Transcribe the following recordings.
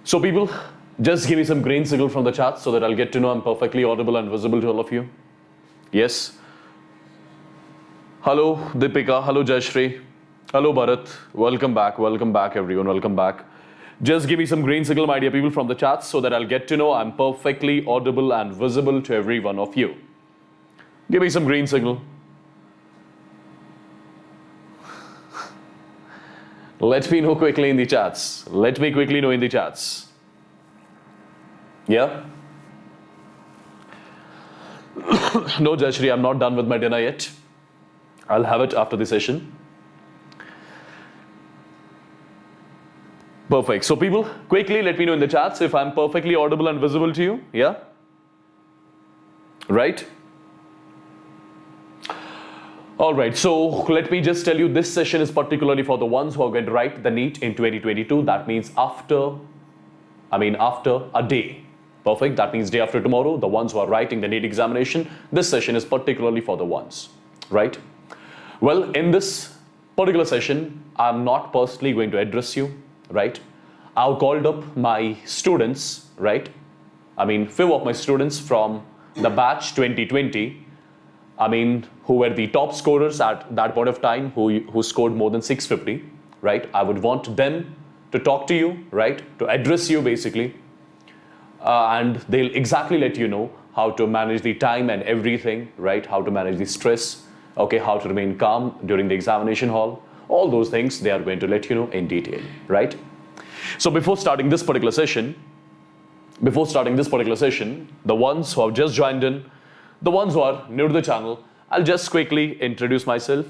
So people, just give me some green signal from the chat so that I'll get to know I'm perfectly audible and visible to all of you. Yes. Hello Deepika, hello Jayashri, hello Bharat. Welcome back everyone, welcome back. Just give me some green signal, my dear people, from the chat so that I'll get to know I'm perfectly audible and visible to every one of you. Give me some green signal. Let me know quickly in the chats. Let me quickly know in the chats. Yeah? No, Jayashri, I'm not done with my dinner yet. I'll have it after the session. Perfect. So people, quickly let me know in the chats if I'm perfectly audible and visible to you. Yeah? Right? Alright, so let me just tell you, this session is particularly for the ones who are going to write the NEET in 2022. That means after a day. Perfect. That means day after tomorrow, the ones who are writing the NEET examination, this session is particularly for the ones. Right? Well, in this particular session, I'm not personally going to address you. Right? I've called up my students, right? Few of my students from the batch 2020. Who were the top scorers at that point of time, who scored more than 650, right? I would want them to talk to you, right? To address you basically. And they'll exactly let you know how to manage the time and everything, right? How to manage the stress, okay? How to remain calm during the examination hall. All those things they are going to let you know in detail, right? So before starting this particular session, the ones who have just joined in, the ones who are new to the channel, I'll just quickly introduce myself.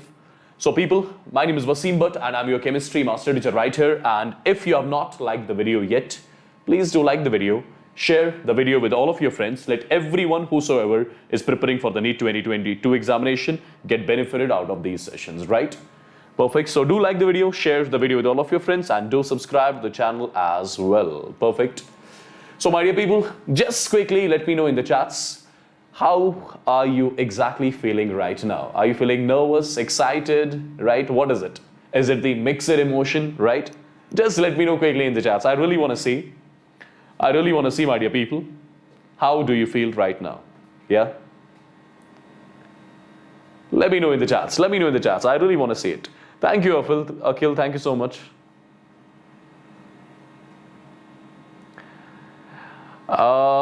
So people, my name is Wasim Bhatt and I'm your chemistry master teacher right here. And if you have not liked the video yet, please do like the video, share the video with all of your friends. Let everyone whosoever is preparing for the NEET 2022 examination get benefited out of these sessions, right? Perfect. So do like the video, share the video with all of your friends and do subscribe to the channel as well. Perfect. So my dear people, just quickly let me know in the chats, how are you exactly feeling right now? Are you feeling nervous, excited, right? What is it? Is it the mixed emotion, right? Just let me know quickly in the chats. I really want to see, my dear people, how do you feel right now? Yeah? Let me know in the chats. I really want to see it. Thank you, Akhil. Thank you so much.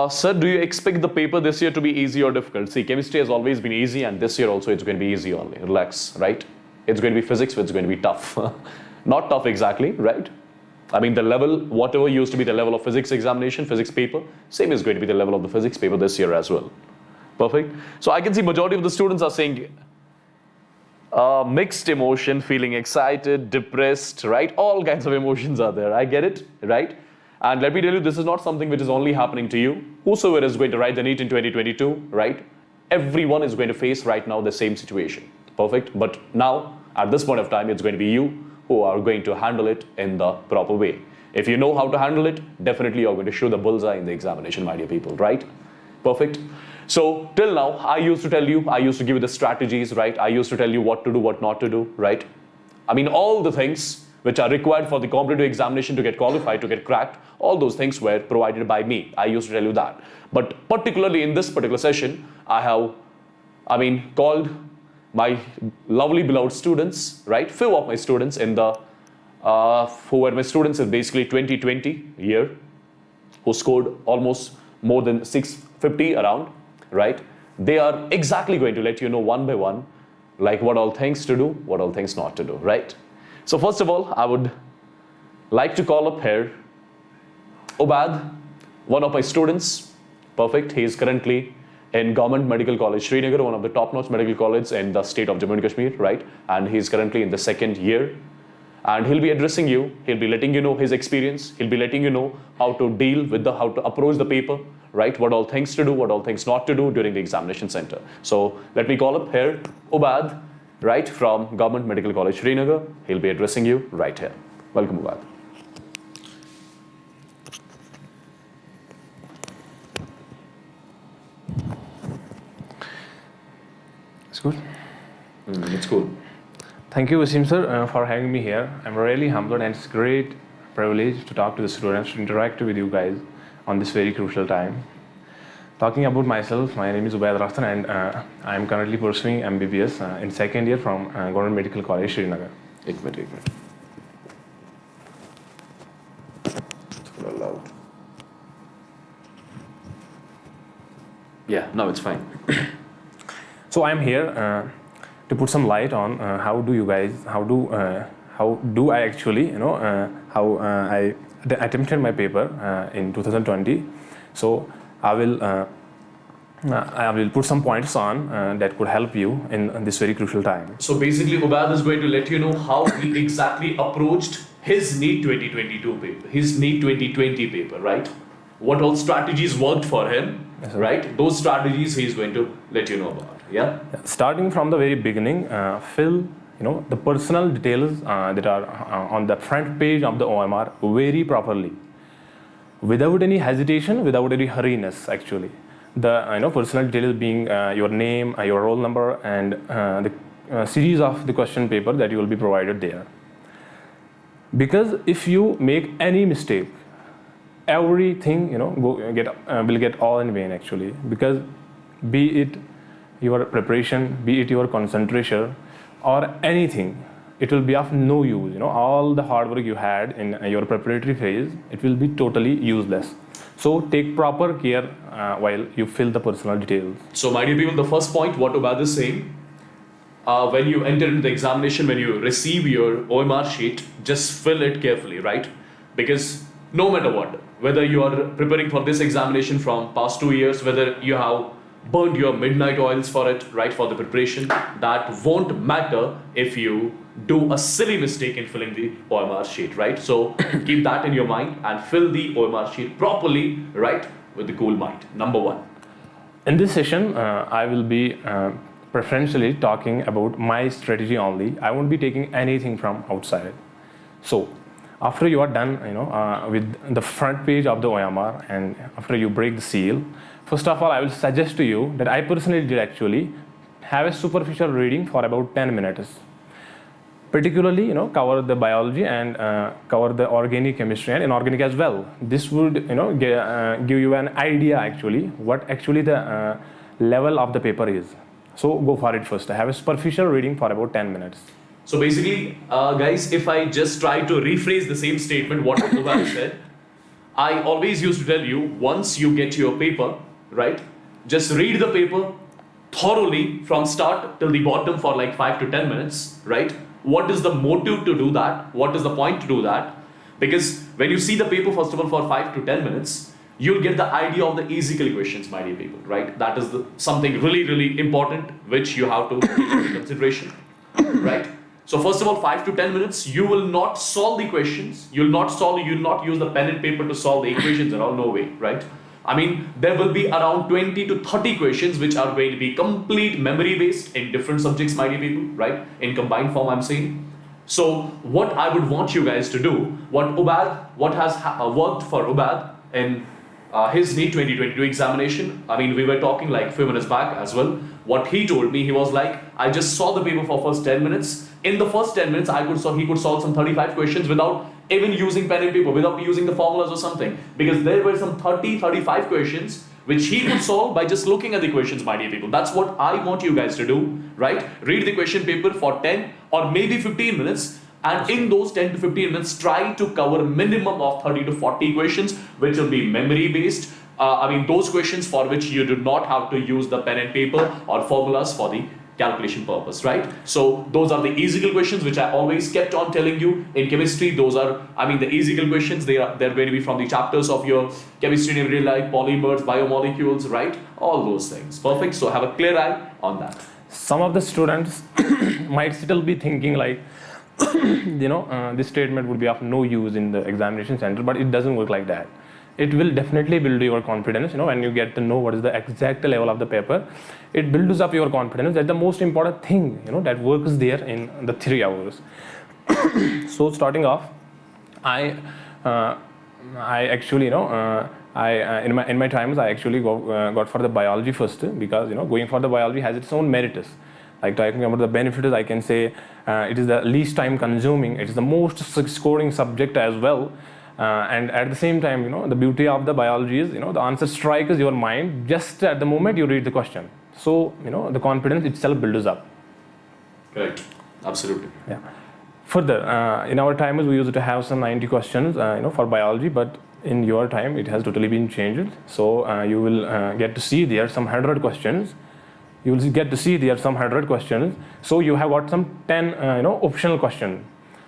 Sir, do you expect the paper this year to be easy or difficult? See, chemistry has always been easy and this year also it's going to be easy only. Relax, right? It's going to be physics, which is going to be tough. Not tough exactly, right? The level, whatever used to be the level of physics examination, physics paper, same is going to be the level of the physics paper this year as well. Perfect. So I can see majority of the students are saying mixed emotion, feeling excited, depressed, right? All kinds of emotions are there. I get it, right? And let me tell you, this is not something which is only happening to you. Whosoever is going to write the NEET in 2022, right? Everyone is going to face right now the same situation. Perfect. But now, at this point of time, it's going to be you who are going to handle it in the proper way. If you know how to handle it, definitely you're going to shoot the bullseye in the examination, my dear people, right? Perfect. So till now, I used to give you the strategies, right? I used to tell you what to do, what not to do, right? All the things which are required for the competitive examination to get qualified, to get cracked, all those things were provided by me. I used to tell you that. But particularly in this particular session, I have, called my lovely beloved students, right? Few of my students in the, who were my students in basically 2020 year, who scored almost more than 650 around, right? They are exactly going to let you know one by one, like what all things to do, what all things not to do, right? So first of all, I would like to call up here Ubad, one of my students. Perfect. He is currently in Government Medical College, Srinagar, one of the top-notch medical colleges in the state of Jammu and Kashmir, right? And he's currently in the second year. And he'll be addressing you. He'll be letting you know his experience. He'll be letting you know how to deal with how to approach the paper, right? What all things to do, what all things not to do during the examination center. So let me call up here Ubad, right, from Government Medical College, Srinagar. He'll be addressing you right here. Welcome, Ubad. It's good? It's cool. Thank you, Wasim sir, for having me here. I'm really humbled and it's great privilege to talk to the students, to interact with you guys on this very crucial time. Talking about myself, my name is Ubaid Rastan and I am currently pursuing MBBS in second year from Government Medical College, Srinagar. एक minute थोड़ा loud. Yeah, now it's fine. So I am here to put some light on how do I actually, how I attempted my paper in 2020. So I will put some points on that could help you in this very crucial time. So basically, Ubaid is going to let you know how he exactly approached his NEET 2022 paper, his NEET 2020 paper, right? What all strategies worked for him, yes, right? Those strategies he is going to let you know about. Yeah. Starting from the very beginning, fill the personal details that are on the front page of the OMR very properly, without any hesitation, without any hurriness. Actually, the personal details being your name, your roll number, and the series of the question paper that you will be provided there. Because if you make any mistake, everything will get all in vain actually. Because be it your preparation, be it your concentration, or anything, it will be of no use. All the hard work you had in your preparatory phase, it will be totally useless. So take proper care while you fill the personal details. So my dear people, the first point what Ubaid is saying, when you enter into the examination, when you receive your OMR sheet, just fill it carefully, right? Because no matter what, whether you are preparing for this examination from past 2 years, whether you have burned your midnight oils for it, right, for the preparation, that won't matter if you do a silly mistake in filling the OMR sheet, right? So keep that in your mind and fill the OMR sheet properly, right, with the cool mind. Number one. In this session, I will be preferentially talking about my strategy only. I won't be taking anything from outside. So after you are done, with the front page of the OMR and after you break the seal, first of all, I will suggest to you that I personally did actually have a superficial reading for about 10 minutes. Particularly, cover the biology and cover the organic chemistry and inorganic as well. This would, give you an idea actually what actually the level of the paper is. So go for it first. I have a superficial reading for about 10 minutes. So basically, guys, if I just try to rephrase the same statement, what Ubaid said, I always used to tell you, once you get your paper, right, just read the paper thoroughly from start till the bottom for like 5 to 10 minutes, right? What is the motive to do that? What is the point to do that? Because when you see the paper, first of all, for 5 to 10 minutes, you'll get the idea of the easy questions, my dear people, right? That is something really, really important, which you have to take into consideration, right? So first of all, 5 to 10 minutes, you will not solve the questions. You'll not use the pen and paper to solve the equations at all, no way, right? I mean, there will be around 20 to 30 questions which are going to be complete memory based in different subjects, my dear people, right? In combined form, I'm saying. So what I would want you guys to do, what has worked for Ubaid in his NEET 2022 examination, I mean, we were talking like a few minutes back as well. What he told me, he was like, I just saw the paper for first 10 minutes. In the first 10 minutes, he could solve some 35 questions without even using pen and paper, without using the formulas or something. Because there were some 35 questions which he could solve by just looking at the questions, my dear people. That's what I want you guys to do, right? Read the question paper for 10 or maybe 15 minutes. And in those 10 to 15 minutes, try to cover minimum of 30 to 40 questions, which will be memory based. I mean, those questions for which you do not have to use the pen and paper or formulas for the calculation purpose, right? So those are the easy questions which I always kept on telling you in chemistry. Those are, I mean, the easy questions. They're going to be from the chapters of your chemistry in everyday life, polymers, biomolecules, right? All those things. Perfect. So have a clear eye on that. Some of the students might still be thinking like, this statement would be of no use in the examination center, but it doesn't work like that. It will definitely build your confidence, when you get to know what is the exact level of the paper. It builds up your confidence. That's the most important thing, that works there in the 3 hours. So starting off, I actually, in my times, I actually got for the biology first, because, going for the biology has its own merits. Like talking about the benefits, I can say it is the least time consuming, it is the most scoring subject as well. And at the same time, the beauty of the biology is, the answer strikes your mind just at the moment you read the question. So, the confidence itself builds up. Correct. Absolutely. Yeah. Further, in our times we used to have some 90 questions, for biology, but in your time it has totally been changed. So you will get to see there some 100 questions. You will get to see there some 100 questions. So you have got some 10, optional questions.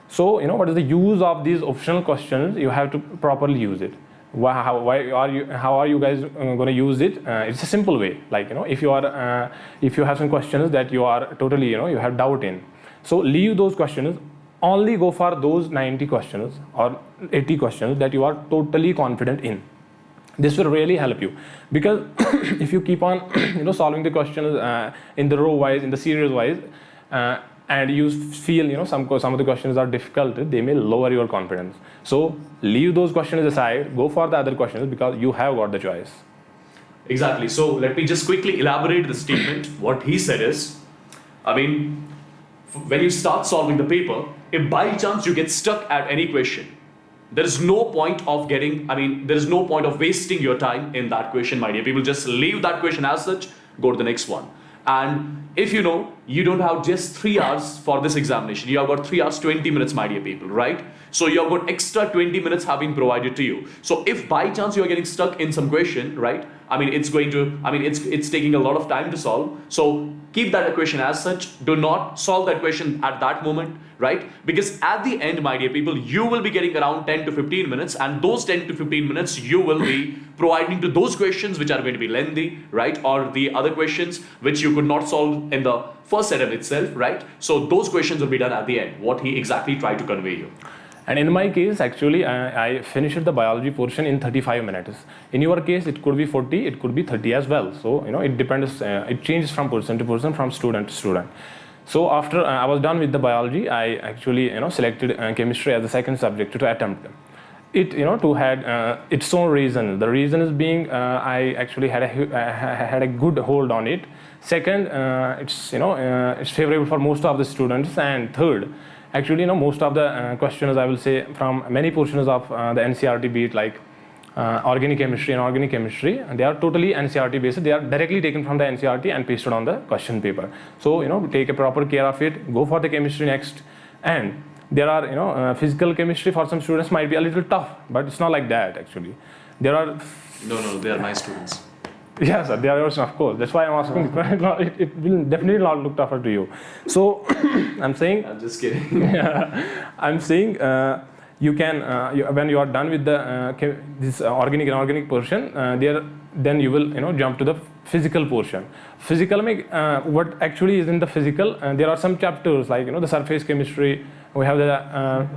So what is the use of these optional questions? You have to properly use it. How are you guys going to use it? It's a simple way. Like if you have some questions that you are totally you have doubt in, so leave those questions. Only go for those 90 questions or 80 questions that you are totally confident in. This will really help you, because if you keep on solving the questions in the row wise, in the series wise, and you feel some of the questions are difficult, they may lower your confidence. So leave those questions aside, go for the other questions, because you have got the choice. Exactly. So let me just quickly elaborate the statement. What he said is, when you start solving the paper, if by chance you get stuck at any question, there is no point of wasting your time in that question, my dear people. Just leave that question as such, go to the next one. And if you don't have just 3 hours for this examination, you have got 3 hours 20 minutes, my dear people, right? So you have got extra 20 minutes have been provided to you. So if by chance you are getting stuck in some question, right, it's taking a lot of time to solve. So keep that equation as such. Do not solve that question at that moment, right? Because at the end, my dear people, you will be getting around 10 to 15 minutes, and those 10 to 15 minutes you will be providing to those questions which are going to be lengthy, right? Or the other questions which you could not solve in the first setup itself, right? So those questions will be done at the end, what he exactly tried to convey you. And in my case, actually, I finished the biology portion in 35 minutes. In your case, it could be 40, it could be 30 as well. So, it depends, it changes from person to person, from student to student. So after I was done with the biology, I actually, selected chemistry as the second subject to attempt. It, to had its own reason. The reason is being, I actually had a good hold on it. Second, it's favorable for most of the students. And third, actually, most of the questions, I will say, from many portions of the NCERT, be it like organic chemistry and organic chemistry, they are totally NCERT based. They are directly taken from the NCERT and pasted on the question paper. So, take a proper care of it. Go for the chemistry next. And there are, physical chemistry for some students might be a little tough, but it's not like that, actually. There are... No, they are my students. Yes, they are yours, of course. That's why I'm asking. It will definitely not look tougher to you. So, I'm just kidding. I'm saying you can, when you are done with the this organic and inorganic portion, then you will jump to the physical portion. Physical, what actually is in the physical? There are some chapters like the surface chemistry. We have the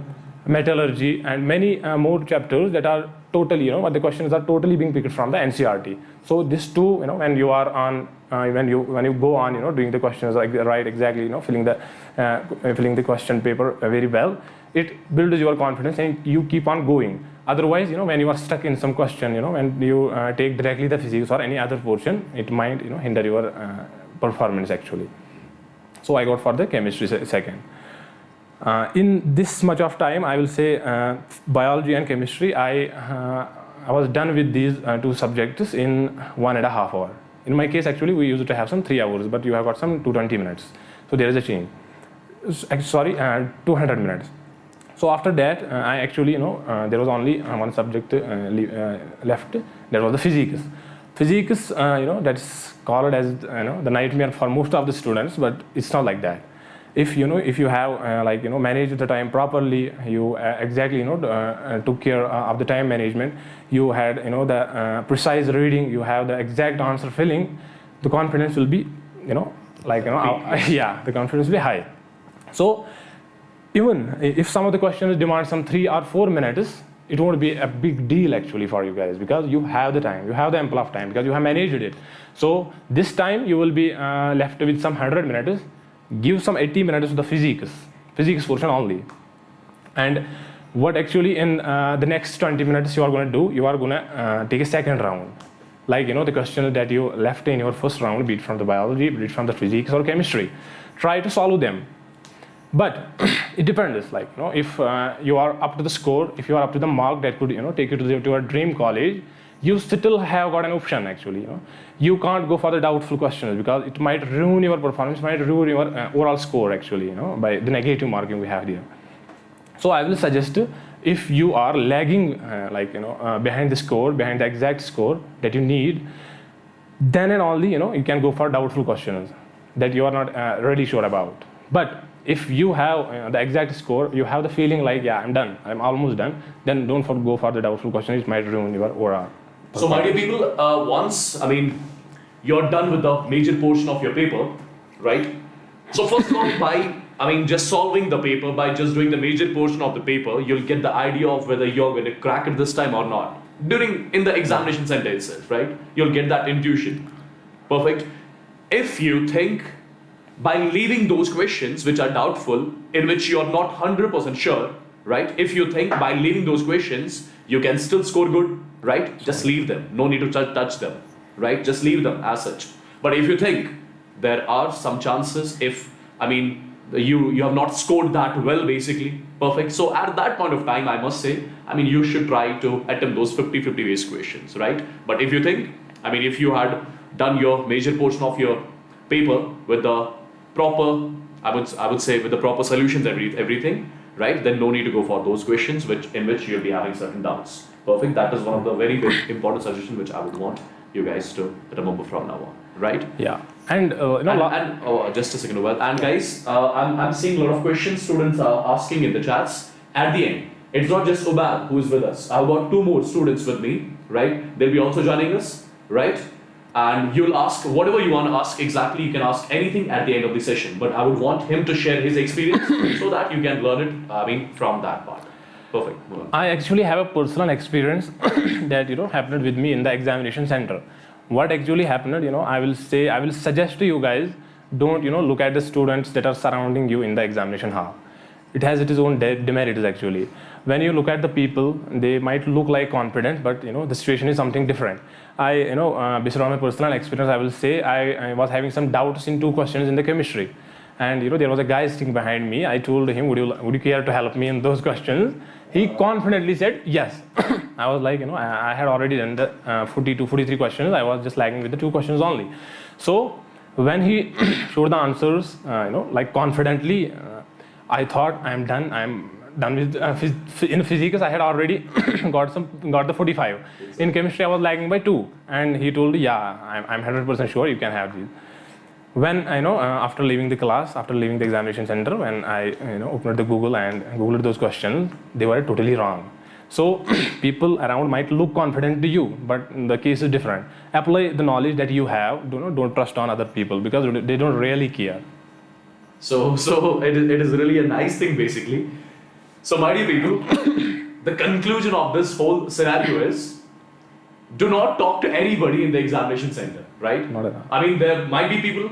metallurgy and many more chapters that are totally, but the questions are totally being picked from the NCERT. So this too, when you are on, when you go on, doing the questions like right exactly, filling the question paper very well, it builds your confidence and you keep on going. Otherwise, when you are stuck in some question, when you take directly the physics or any other portion, it might, hinder your performance actually. So I got for the chemistry second. In this much of time, I will say biology and chemistry, I was done with these two subjects in 1.5 hours. In my case, actually, we used to have some 3 hours, but you have got some 220 minutes. So there is a change. 200 minutes. So after that, I actually, there was only one subject left. That was the physics. Physics, that's called as the nightmare for most of the students, but it's not like that. If you have managed the time properly, you exactly took care of the time management, you had the precise reading, you have the exact answer filling, the confidence will be the confidence will be high. So even if some of the questions demand some 3 or 4 minutes, it won't be a big deal actually for you guys, because you have the time, you have the ample of time, because you have managed it. So this time you will be left with some 100 minutes. Give some 80 minutes to the physics portion only. And what actually in the next 20 minutes you are going to do, you are going to take a second round. Like, the questions that you left in your first round, be it from the biology, be it from the physics or chemistry. try to solve them. But it depends, like, if you are up to the score, if you are up to the mark that could, take you to your dream college, you still have got an option actually. You can't go for the doubtful questions because it might ruin your performance, might ruin your overall score actually, by the negative marking we have here. So I will suggest, if you are lagging behind the score, behind the exact score that you need, then and only you can go for doubtful questions that you are not really sure about. But if you have the exact score, you have the feeling like, yeah, I'm done, I'm almost done, then don't go for the doubtful questions. It might ruin your overall. So my dear people, once, you're done with the major portion of your paper, right? So first of all, by, just solving the paper, by just doing the major portion of the paper, you'll get the idea of whether you're going to crack it this time or not. In the examination center itself, right? You'll get that intuition. Perfect. If you think by leaving those questions which are doubtful, in which you're not 100% sure, right? If you think by leaving those questions, you can still score good, right? Just leave them. No need to touch them, right? Just leave them as such. But if you think there are some chances, if, you have not scored that well, basically, perfect. So at that point of time, I must say, you should try to attempt those 50-50 based questions, right? But if you think, if you had done your major portion of your paper with the proper, I would say with the proper solutions, everything, right? Then no need to go for those questions in which you'll be having certain doubts. Perfect. That is one of the very big important suggestions which I would want you guys to remember from now on, right? Yeah. And just a second, well, and guys, I'm seeing a lot of questions students are asking in the chats. At the end, it's not just Ubal who is with us. I've got 2 more students with me, right? They'll be also joining us, right? And you'll ask whatever you want to ask. Exactly, you can ask anything at the end of the session, but I would want him to share his experience so that you can learn it from that part. Perfect. I actually have a personal experience that happened with me in the examination center. What actually happened, I will suggest to you guys, don't look at the students that are surrounding you in the examination hall. It has its own demerits actually. When you look at the people, they might look like confident, but the situation is something different. Based on my personal experience, I will say I was having some doubts in 2 questions in the chemistry, and there was a guy sitting behind me. I told him, would you care to help me in those questions? He confidently said yes. I was like, I had already done the 42, 43 questions. I was just lagging with the 2 questions only. So when he showed the answers, confidently, I thought I'm done with in physics. I had already got the 45. In chemistry, I was lagging by 2, and he told, yeah, I'm 100% sure you can have these. When after leaving the class, after leaving the examination center, when I opened the Google and googled those questions, they were totally wrong. So people around might look confident to you, but the case is different. Apply the knowledge that you have. Don't trust on other people because they don't really care. So it is really a nice thing, basically. So my dear people, the conclusion of this whole scenario is, do not talk to anybody in the examination center, right? Not at all. There might be people,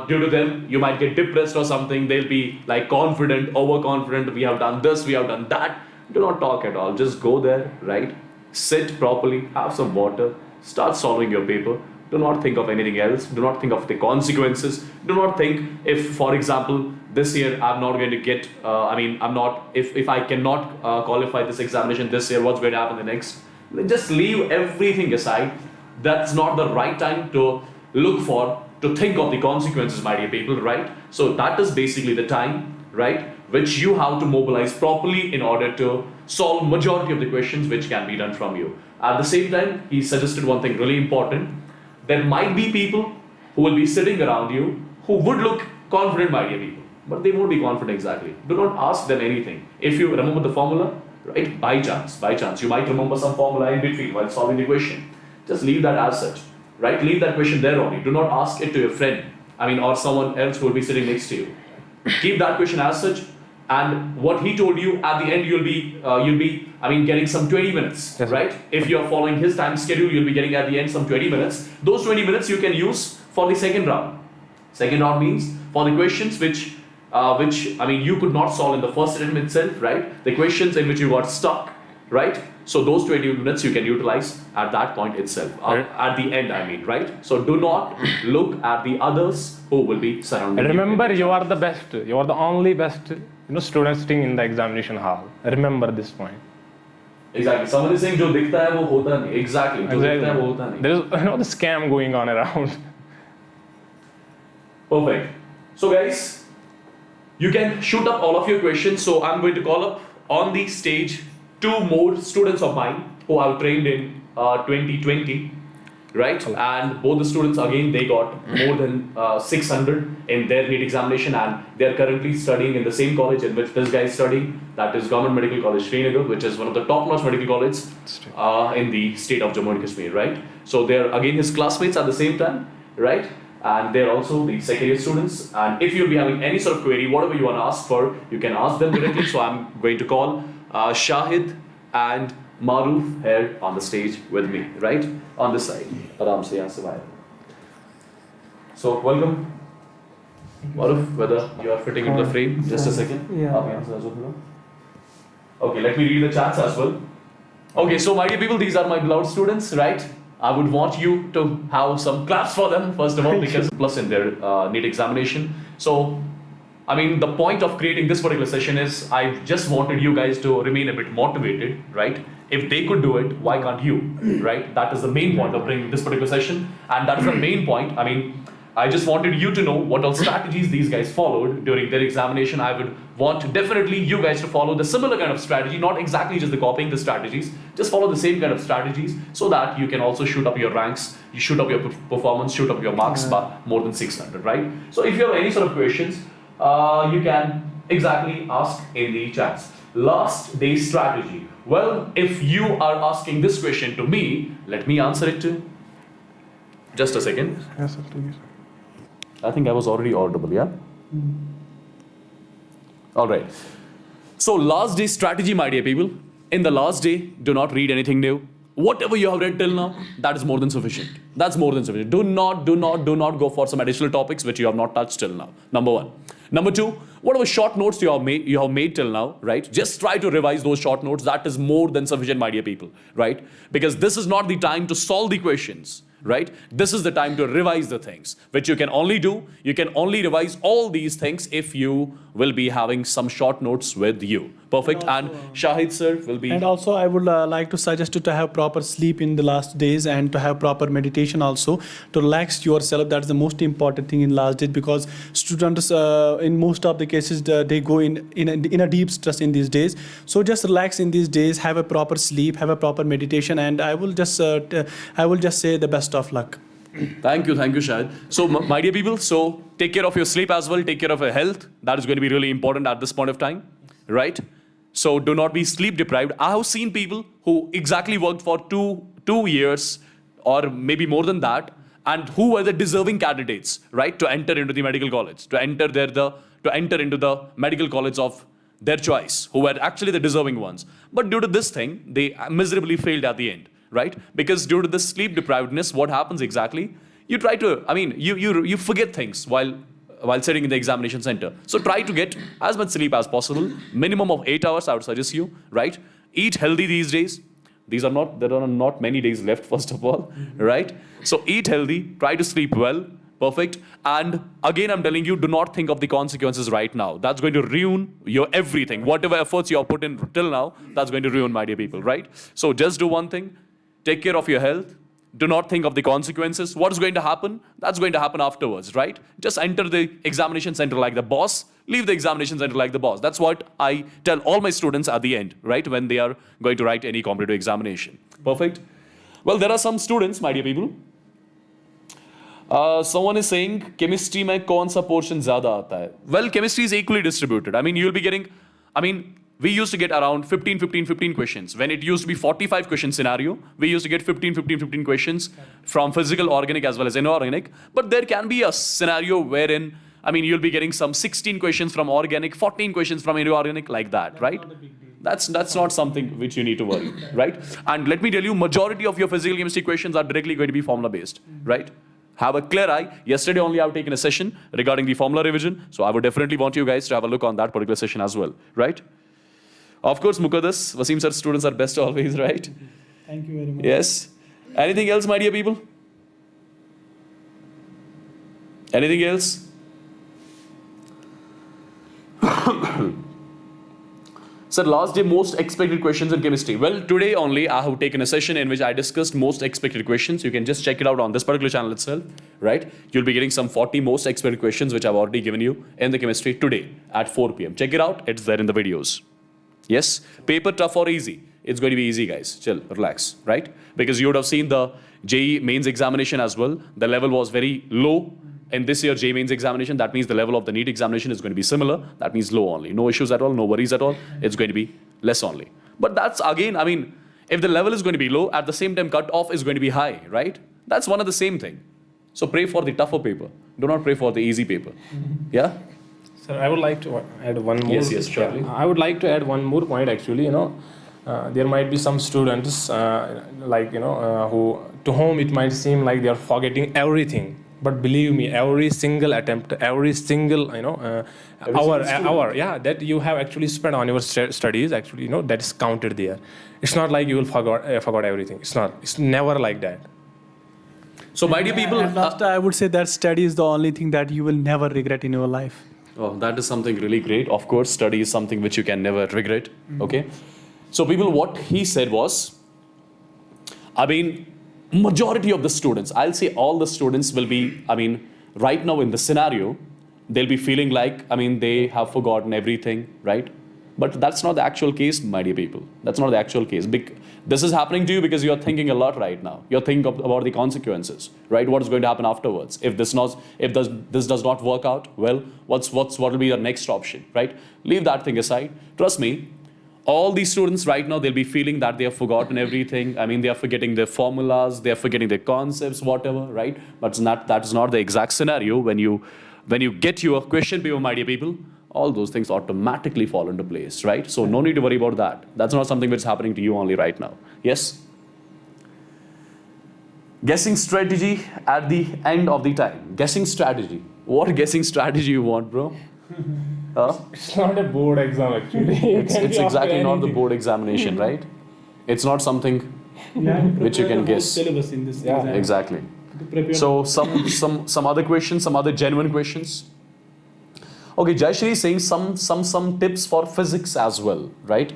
due to them, you might get depressed or something. They'll be like confident, overconfident. We have done this, we have done that. Do not talk at all. Just go there, right? Sit properly, have some water, start solving your paper. Do not think of anything else. Do not think of the consequences. Do not think if, for example, this year I'm not going to get, if I cannot qualify this examination this year, what's going to happen the next? Just leave everything aside. That's not the right time to think of the consequences, my dear people, right? So that is basically the time, right, which you have to mobilize properly in order to solve majority of the questions which can be done from you. At the same time, he suggested one thing really important. There might be people who will be sitting around you who would look confident, my dear people, but they won't be confident exactly. Do not ask them anything. If you remember the formula, right, by chance, you might remember some formula in between while solving the question. Just leave that as such, right? Leave that question there only. Do not ask it to your friend, or someone else who will be sitting next to you. Keep that question as such, and what he told you at the end, you'll be getting some 20 minutes, yes, right? If you're following his time schedule, you'll be getting at the end some 20 minutes. Those 20 minutes you can use for the second round. Second round means for the questions which you could not solve in the first attempt itself, right? The questions in which you got stuck, right? So those 20 minutes you can utilize at that point itself, at the end, I mean, right? So do not look at the others who will be surrounding you. Remember, you are the best. You are the only best, student sitting in the examination hall. Remember this point. Exactly. Someone is saying, "Jo dikhta hai, wo hota nahi." Exactly. Jo dikhta hai, wo hota nahi. There is the scam going on around. Perfect. So guys, you can shoot up all of your questions. So I'm going to call up on the stage 2 more students of mine who I've trained in 2020, right? And both the students, again, they got more than 600 in their NEET examination, and they're currently studying in the same college in which this guy is studying. That is Government Medical College Srinagar, which is one of the top-notch medical colleges in the state of Jammu and Kashmir, right? So they're again his classmates at the same time, right? And they're also the second year students. And if you'll be having any sort of query, whatever you want to ask for, you can ask them directly. So I'm going to call Shahid and Maruf here on the stage with me, right? On this side. Aram se yahan se bahar. So welcome. Maruf, whether you are fitting into the frame. Just a second. Yeah. Aap yahan se aa jao. Okay, let me read the chats as well. Okay, so my dear people, these are my beloved students, right? I would want you to have some claps for them, first of all, because plus in their NEET examination. So, I mean, the point of creating this particular session is I just wanted you guys to remain a bit motivated, right? If they could do it, why can't you, right? That is the main point of bringing this particular session. And that is the main point. I mean, I just wanted you to know what all strategies these guys followed during their examination. I would want definitely you guys to follow the similar kind of strategy, not exactly just the copying the strategies, just follow the same kind of strategies so that you can also shoot up your ranks, you shoot up your performance, shoot up your marks by more than 600, right? So if you have any sort of questions, you can exactly ask in the chats. Last day strategy. Well, if you are asking this question to me, let me answer it too. Just a second. Yes, sir, please. I think I was already audible, yeah? All right. So last day strategy, my dear people. In the last day, do not read anything new. Whatever you have read till now, that is more than sufficient. That's more than sufficient. Do not go for some additional topics which you have not touched till now. Number 1. Number 2, whatever short notes you have made till now, right? Just try to revise those short notes. That is more than sufficient, my dear people, right? Because this is not the time to solve the questions, right? This is the time to revise the things, which you can only do. You can only revise all these things if you will be having some short notes with you. Perfect. And Shahid sir will be. And also, I would like to suggest you to have proper sleep in the last days and to have proper meditation also to relax yourself. That's the most important thing in last days, because students in most of the cases they go in a deep stress in these days. So just relax in these days, have a proper sleep, have a proper meditation, and I will just say the best of luck. Thank you, Shahid. So, my dear people, so take care of your sleep as well, take care of your health. That is going to be really important at this point of time, right? So do not be sleep deprived. I have seen people who exactly worked for two years or maybe more than that, and who were the deserving candidates, right, to enter into the medical college, to enter into the medical college of their choice, who were actually the deserving ones. But due to this thing, they miserably failed at the end. Right? Because due to this sleep deprivedness, what happens exactly? You try to, you forget things while sitting in the examination center. So try to get as much sleep as possible. Minimum of 8 hours, I would suggest you, right? Eat healthy these days. There are not many days left, first of all, right? So eat healthy, try to sleep well, perfect. And again, I'm telling you, do not think of the consequences right now. That's going to ruin your everything. Whatever efforts you have put in till now, that's going to ruin, my dear people, right? So just do one thing. Take care of your health. Do not think of the consequences. What is going to happen? That's going to happen afterwards, right? Just enter the examination center like the boss. Leave the examination center like the boss. That's what I tell all my students at the end, right? When they are going to write any competitive examination. Perfect. Well, there are some students, my dear people. Someone is saying, chemistry mein kaun sa portion zyada aata hai? Well, chemistry is equally distributed. You'll be getting, we used to get around 15 questions. When it used to be 45 question scenario, we used to get 15 questions from physical, organic as well as inorganic. But there can be a scenario wherein, you'll be getting some 16 questions from organic, 14 questions from inorganic, like that, right? That's not something which you need to worry, right? And let me tell you, majority of your physical chemistry questions are directly going to be formula based, right? Have a clear eye. Yesterday only I've taken a session regarding the formula revision. So I would definitely want you guys to have a look on that particular session as well, right? Of course, Mukadas, Wasim sir, students are best always, right? Thank you very much. Yes. Anything else, my dear people? Anything else? Sir, last day, most expected questions in chemistry. Well, today only I have taken a session in which I discussed most expected questions. You can just check it out on this particular channel itself, right? You'll be getting some 40 most expected questions which I've already given you in the chemistry today at 4 p.m. Check it out. It's there in the videos. Yes? Paper tough or easy? It's going to be easy, guys. Chill, relax, right? Because you would have seen the JEE mains examination as well. The level was very low. In this year JEE mains examination, that means the level of the NEET examination is going to be similar. That means low only. No issues at all, no worries at all. It's going to be less only. But that's again, I mean, if the level is going to be low, at the same time cut-off is going to be high, right? That's one of the same thing. So pray for the tougher paper. Do not pray for the easy paper. Yeah? Sir, I would like to add one more. Yes, sure. I would like to add one more point actually, there might be some students who to whom it might seem like they are forgetting everything. But believe me, every single attempt, every single hour, that you have actually spent on your studies, actually, that is counted there. It's not like you will forgot everything. It's not. It's never like that. So my dear people, And last, I would say that study is the only thing that you will never regret in your life. oh, that is something really great. Of course, study is something which you can never regret. Okay. So people, what he said was, I mean, majority of the students, I'll say all the students will be, I mean, right now in the scenario, they'll be feeling like, I mean, they have forgotten everything, right? But that's not the actual case, my dear people. That's not the actual case. This is happening to you because you're thinking a lot right now. You're thinking about the consequences, right? What is going to happen afterwards? If this does not work out, well, what will be your next option, right? Leave that thing aside. Trust me, all these students right now, they'll be feeling that they have forgotten everything. I mean, they are forgetting their formulas, they are forgetting their concepts, whatever, right? But that is not the exact scenario. When you get your question paper, my dear people, all those things automatically fall into place, right? So no need to worry about that. That's not something which is happening to you only right now. Yes? Guessing strategy at the end of the time. Guessing strategy. What guessing strategy you want, bro? Huh? It's not a board exam actually. It's exactly not the board examination, right? It's not something which you can guess. Syllabus in this Yeah, exam. Exactly. To prepare. So some other questions, some other genuine questions. Okay, Jayashri is saying some tips for physics as well, right?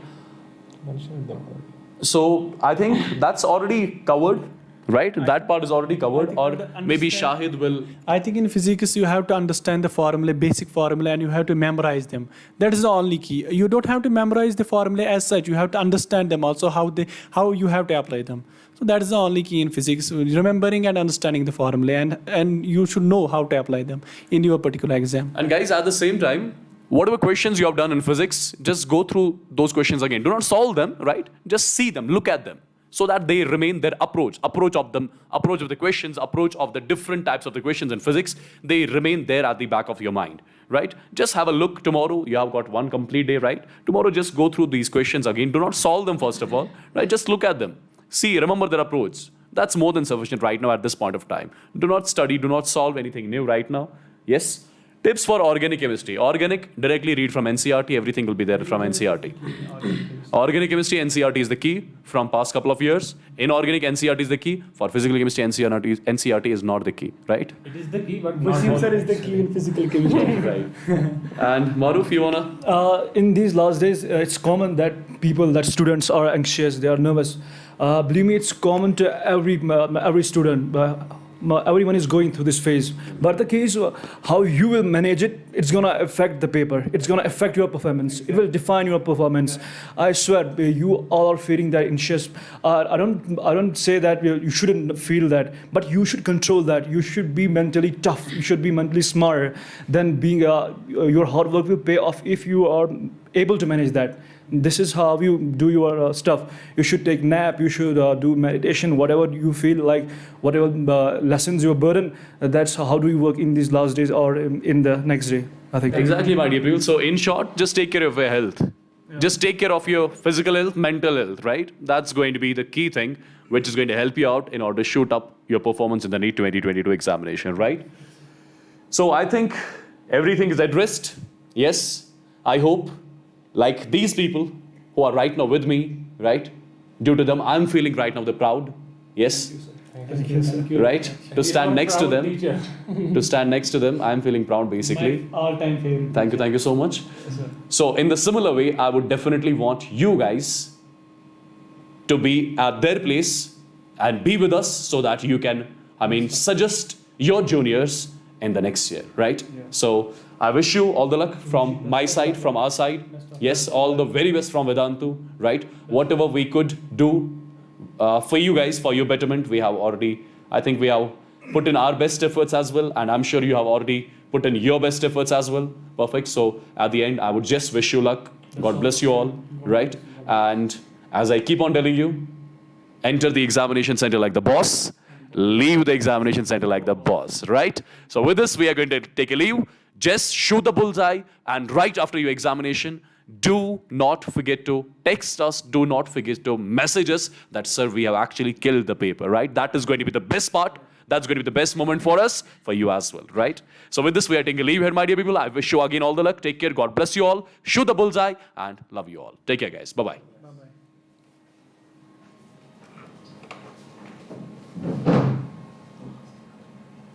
So I think that's already covered, right? That part is already covered, or maybe Shahid will. I think in physics you have to understand the formula, basic formula, and you have to memorize them. That is the only key. You don't have to memorize the formula as such. You have to understand them also, how you have to apply them. So that is the only key in physics, remembering and understanding the formula, and you should know how to apply them in your particular exam. And guys, at the same time, whatever questions you have done in physics, just go through those questions again. Do not solve them, right? Just see them, look at them, so that they remain their approach of the questions, approach of the different types of the questions in physics, they remain there at the back of your mind, right? Just have a look tomorrow. You have got one complete day, right? Tomorrow, just go through these questions again. Do not solve them first of all, right? Just look at them. See, remember their approach. That's more than sufficient right now at this point of time. Do not study, do not solve anything new right now. Yes? Tips for organic chemistry. Organic, directly read from NCERT. Everything will be there from NCERT. Organic chemistry, NCERT is the key from past couple of years. Inorganic, NCERT is the key. For physical chemistry, NCERT is not the key, right? It is the key, but Wasim sir is the key in physical chemistry. Right. And Maruf, you wanna? In these last days, it's common that students are anxious, they are nervous. Believe me, it's common to every student. Everyone is going through this phase. But the case, how you will manage it, it's gonna affect the paper. It's gonna affect your performance. It will define your performance. I swear, you all are feeling that anxious. I don't say that you shouldn't feel that, but you should control that. You should be mentally tough. You should be mentally smarter. Then your hard work will pay off if you are able to manage that. This is how you do your stuff. You should take nap, you should do meditation, whatever you feel like, whatever lessens your burden. That's how do you work in these last days or in the next day, I think. Exactly, my dear people. So in short, just take care of your health. Yeah. Just take care of your physical health, mental health, right? That's going to be the key thing, which is going to help you out in order to shoot up your performance in the NEET 2022 examination, right? So I think everything is addressed. Yes, I hope, like these people, who are right now with me, right? Due to them, I'm feeling right now the proud. Yes? Right? To stand next to them. To stand next to them, I'm feeling proud basically. My all-time favorite. Thank you so much. Yes, sir. So in the similar way, I would definitely want you guys to be at their place and be with us so that you can, suggest your juniors in the next year, right? So I wish you all the luck from my side, from our side. Yes, all the very best from Vedantu, right? Whatever we could do for you guys, for your betterment, we have already, I think we have put in our best efforts as well, and I'm sure you have already put in your best efforts as well. Perfect. So at the end, I would just wish you luck. God bless you all, right? And as I keep on telling you, enter the examination center like the boss, leave the examination center like the boss, right? So with this, we are going to take a leave. Just shoot the bullseye, and right after your examination, do not forget to text us, do not forget to message us that, sir, we have actually killed the paper, right? That is going to be the best part. That's going to be the best moment for us, for you as well, right? So with this, we are taking a leave here, my dear people. I wish you again all the luck. Take care. God bless you all. Shoot the bullseye, and love you all. Take care, guys. Bye-bye.